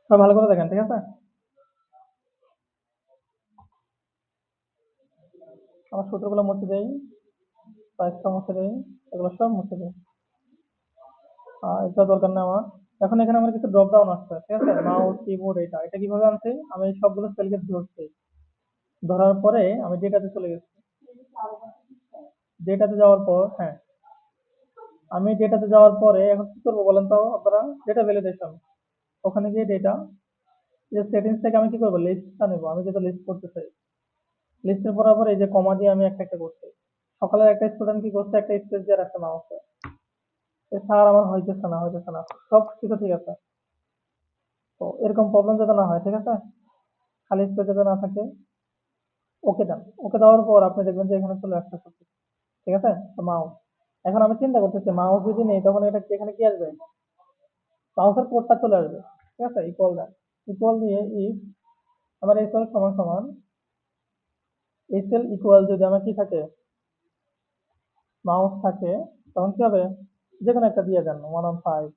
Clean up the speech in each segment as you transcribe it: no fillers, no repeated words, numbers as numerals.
সব ভালো করে দেখেন, ঠিক আছে? আমার সূত্রগুলো মুছে দেই, প্রাইসটা মুছে দেই, এগুলো সব মুছে দেই। এটা দরকার নেই আমার। এখন এখানে আমার কিছু ড্রপ ডাউন আসছে, ঠিক আছে? মাউস, কিবোর্ড, এটা কিভাবে আনছি? আমি এই সবগুলো সেলকে ধরছি, ধরার পরে আমি ডেটাতে চলে গেছি। ডেটাতে যাওয়ার পর, হ্যাঁ, আমি ডেটাতে যাওয়ার পরে এখন কি করবো বলেন তো আপনারা? ডেটা ভ্যালিডেশন, ওখানে গিয়ে ডেটা সেটিংস থেকে আমি কি করবো, লিস্টটা নেবো। আমি যেটা লিস্ট করতে চাই, লিস্টের পর এই যে কমা দিয়ে আমি একটা একটা করছি। সকালে একটা স্টুডেন্ট কি করছে, একটা স্পেস দিয়ে রাখছে মাউসে। স্যার আমার হইতেছে না, সব কিছু ঠিক আছে। তো এরকম প্রবলেম যাতে না হয়, ঠিক আছে? খালি স্পেস যাতে না থাকে। ওকে দেন, ওকে দেওয়ার পর আপনি দেখবেন যে এখানে চলে আসছে সব কিছু, ঠিক আছে? তো মাউস, এখন আমি চিন্তা করতেছি মাউস যদি নেই তখন এটা এখানে কি আসবে? মাউসের কোডটা চলে আসবে, ঠিক আছে? ইকুয়াল দেন, ইকুয়াল দিয়ে ইফ আমার এসএল সমান সমান এসএল ইকুয়াল, যদি আমার কি থাকে, মাউস থাকে, তখন কি হবে? যে কোনো একটা দিয়ে দেন, 1 on 5,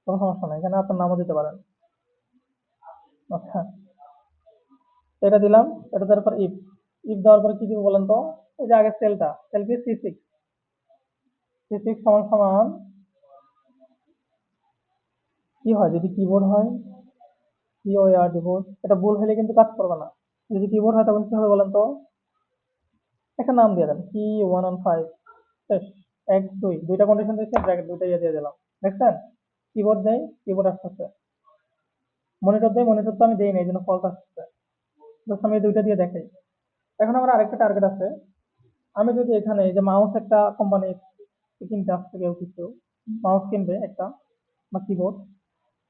কোনো সমস্যা নাই, এখানে আপনার নামও দিতে পারেন। আচ্ছা, তো এটা দিলাম, এটা দেওয়ার পর ইফ, ইফ দেওয়ার পরে কি দিব বলেন তো? ওই যে আগের সেল কি C6, C6 সমান সমান কি হয় যদি কিবোর্ড হয়? কি ও আর দিব, এটা ভুল হলে কিন্তু কাজ করবে না। যদি কিবোর্ড হয় তখন কি হবে বলেন তো? একটা নাম দিয়ে দেন, কি 1 on 5, শেষ। এক দুই, দুইটা কন্ডিশন দিয়েছে, ব্র্যাকেট দুইটা ইয়ে দিয়ে দিলাম। দেখছেন? কিবোর্ড দেয়, কিবোর্ড আসতেছে। মনিটর দেয়, মনিটর তো আমি দেই না, এই জন্য ফলস আসতেছে। জাস্ট আমি এই দুইটা দিয়ে দেখাই। এখন আমার আরেকটা টার্গেট আছে। আমি যদি এখানে এই যে মাউস, একটা কোম্পানি কিনতে আসছে কেউ, কিছু মাউস কিনবে একটা বা কিবোর্ড,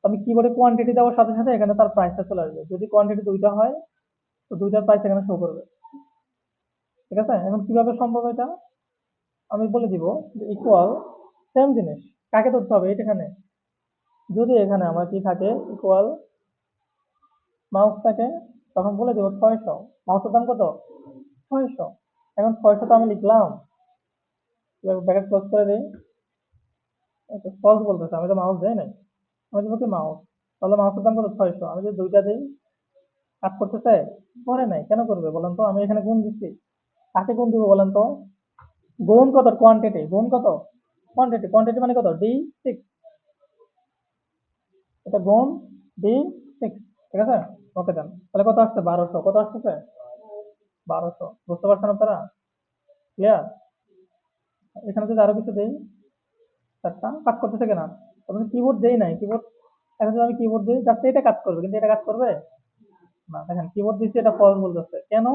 আমি কিবোর্ডে কোয়ান্টিটি দেওয়ার সাথে সাথে এখানে তার প্রাইসটা চলে আসবে। যদি কোয়ান্টিটি দুইটা হয় তো দুইটার প্রাইস এখানে শো করবে, ঠিক আছে? এখন কিভাবে সম্ভব এটা আমি বলে দিব, যে ইকুয়াল, সেম জিনিস, কাকে ধরতে হবে এখানে? যদি এখানে আমার কি থাকে, ইকুয়াল মাউস থাকে, তখন বলে দিব 600। মাউসের দাম কত? 600। এখন 600 তো আমি লিখলাম, ব্র্যাকেট ক্লোজ করে দিই। ফলস বলতেছে, আমি তো মাউস দেই নাই। আমি দেবো কি মাউস, তাহলে মাউসের দাম কত? 600। আমি যদি দুইটা দিই, কাজ করতেছে? করে নাই, কেন করবে বলেন তো? আমি এখানে গুণ দিচ্ছি, কাকে গুণ দিব বলেন তো? গুণ কত? কোয়ান্টিটি, গুণ কত? কোয়ান্টিটি, কোয়ান্টিটি মানে কত? D6, এটা গুণ D6, ঠিক আছে? ওকে দেন, তাহলে কত আসছে? 1200। কত আসতেছে? 1200। বুঝতে পারছেন আপনারা? ক্লিয়ার? এখানে যদি আরো কিছু দেই, চারটা, কাজ করতেছে কিনা? তখন কিবোর্ড দেই নাই, কিবোর্ড, এখন যদি আমি কিবোর্ড দিই জাস্ট এটা কাজ করবে, কিন্তু এটা কাজ করবে না। দেখেন কিবোর্ড দিচ্ছি, এটা ফলস বলতেছে কেন?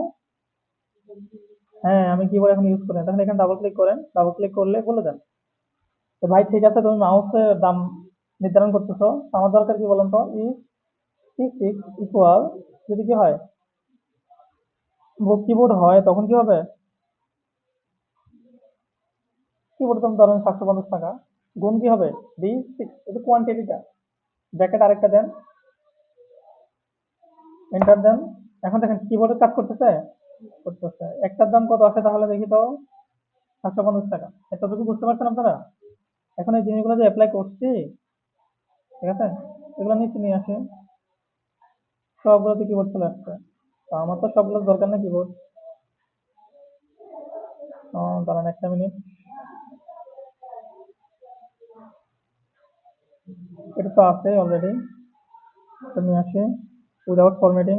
হ্যাঁ, আমি কিবোর্ড এখন ইউজ করি না। তখন এখানে ডাবল ক্লিক করেন, ডাবল ক্লিক করলে বলে দেন তো ভাই ঠিক আছে, তুমি মাউসের দাম নির্ধারণ করতেছো, তো আমার দরকার কি বলেন তো? C6 ইকুয়াল, যদি কি হয়, কিবোর্ড হয় তখন কি হবে? কিবোর্ড দাম ধরেন 750 টাকা, গুণ কি হবে? D6, এটা কোয়ান্টিটিটা। ব্র্যাকেট আরেকটা দেন, এন্টার দেন। এখন দেখেন কিবোর্ডের কাজ করতেছে, করতেছে। একটার দাম কত আসে তাহলে দেখি তো? 750 টাকা। এতটুকু বুঝতে পারছেন আপনারা? এখন এই জিনিসগুলো যে অ্যাপ্লাই করছি, ঠিক আছে, এগুলো নিচে নিয়ে আসে, সবগুলোতে কিবোর্ড চলে আসছে। তো আমার তো সবগুলো দরকার না কিবোর্ড। দাঁড়ান একটা মিনিট, এটা তো আছে অলরেডি, এটা নিয়ে আসে উইদাউট ফরম্যাটিং,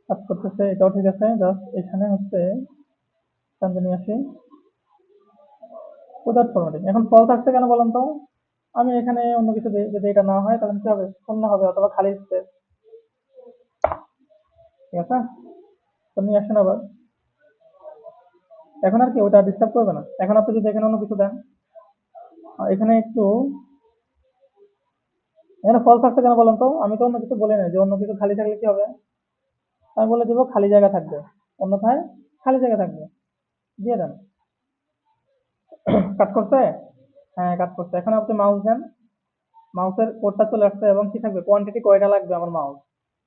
কাজ করতেছে, এটাও ঠিক আছে। জাস্ট এখানে হচ্ছে টানতে নিয়ে আসি উইদাউট ফরম্যাটিং। এখন ফল থাকছে কেন বলেন তো? আমি এখানে অন্য কিছু দিই, যদি এটা না হয় তখন কি হবে? শূন্য হবে অথবা খালি স্পেস, ঠিক আছে? তো নিয়ে আসেন আবার। এখন আর কি ওটা ডিস্টার্ব করবে না। এখন আপনি যদি এখানে অন্য কিছু দেন, এখানে একটু, এখানে ফল থাকছে কেন বলেন তো? আমি তো অন্য কিছু বলি না, যে অন্য কিছু খালি থাকলে কি হবে? আমি বলে দিব খালি জায়গা থাকবে, অন্যথায় খালি জায়গা থাকবে, দিয়ে দেন। কাজ করছে? হ্যাঁ, কাজ করছে। এখন আপনি মাউস দেন, মাউসের কোডটা চলে আসছে, এবং কি থাকবে? কোয়ান্টিটি কয়টা লাগবে আমার মাউস?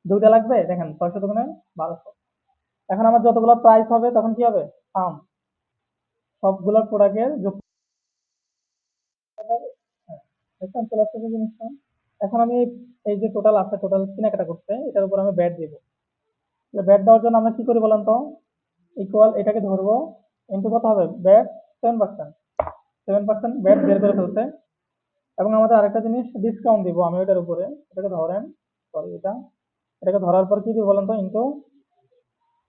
দুইটা লাগবে। দেখেন 600 দুগুণে 1200। এখন আমার যতগুলো প্রাইস হবে তখন কি হবে? সাম, সবগুলো প্রোডাক্টের যোগ। হ্যাঁ, দেখছেন চলে আসছে যে জিনিসটা। এখন আমি এই যে টোটাল আছে, টোটাল কেনাকাটা করছে, এটার উপর আমি ব্যাট দিব। ব্যাট দেওয়ার জন্য আমরা কি করি বলেন তো? ইকুয়াল এটাকে ধরবো, ইন্টু কত হবে? ব্যাট 7%, 7% ব্যাট বের করে ফেলছে। এবং আমাদের আরেকটা জিনিস ডিসকাউন্ট দিব আমি ওইটার উপরে, এটাকে ধরেন, সরি এটাকে ধরার পর কি দিব বলেন তো? ইন্টু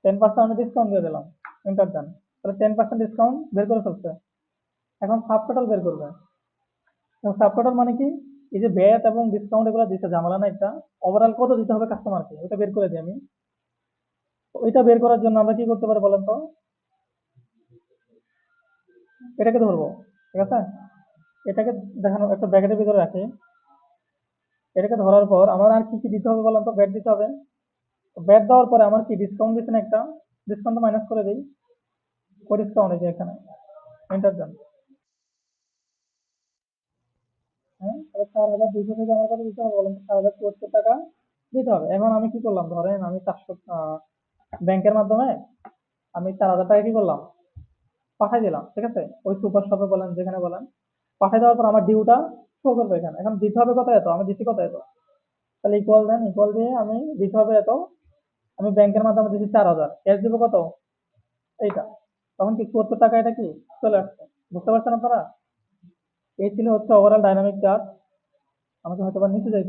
10% আমি ডিসকাউন্ট দিয়ে দিলাম, এন্টার দেন। তাহলে 10% ডিসকাউন্ট বের করে ফেলছে। এখন সাব টোটাল বের করবে। সাব টোটাল মানে কি? এই যে ভ্যাট এবং ডিসকাউন্ট এগুলো দিচ্ছে, ঝামেলা না একটা, ওভারঅল কত দিতে হবে কাস্টমারকে ওটা বের করে দিই আমি। ওইটা বের করার জন্য আমরা কি করতে পারি বলেন তো? এটাকে ধরবো, ঠিক আছে? এটাকে দেখানো একটা ব্র্যাকেটের ভিতরে রাখি। এটাকে ধরার পর আমার আর কি কি দিতে হবে বলেন তো? ব্যাট দিতে হবে। ব্যাট দেওয়ার পরে আমার কি ডিসকাউন্ট দিচ্ছেন একটা, ডিসকাউন্ট মাইনাস করে দিই। ওই ডিসকাউন্ট এই যে এখানে, এন্টার দেন। হ্যাঁ, তাহলে 4,200 থেকে আমার কত দিতে হবে বলেন তো? 4,074 টাকা দিতে হবে। এখন আমি কি করলাম, ধরেন আমি 400 ব্যাংকের মাধ্যমে আমি 4,000 টাকা কি করলাম, পাঠাই দিলাম, ঠিক আছে? ওই সুপার শপে বলেন, যেখানে বলেন, পাঠাই দেওয়ার পর আমার ডিউটা শো করবে এখানে। এখন দিতে হবে কত? এত আমি দিচ্ছি কত? এত। তাহলে ইকুয়াল দেন, ইকুয়াল দিয়ে আমি দিতে হবে এত, আমি ব্যাংকের মাধ্যমে দিচ্ছি 4,000, ক্যাশ দিব কত? এইটা। তখন কি 74 টাকা এটা কি চলে আসছে? বুঝতে পারছেন আপনারা? এই ছিল হচ্ছে ওভারঅল ডাইনামিক চার্ট। আমাকে হয়তো বা নিচে যাইতে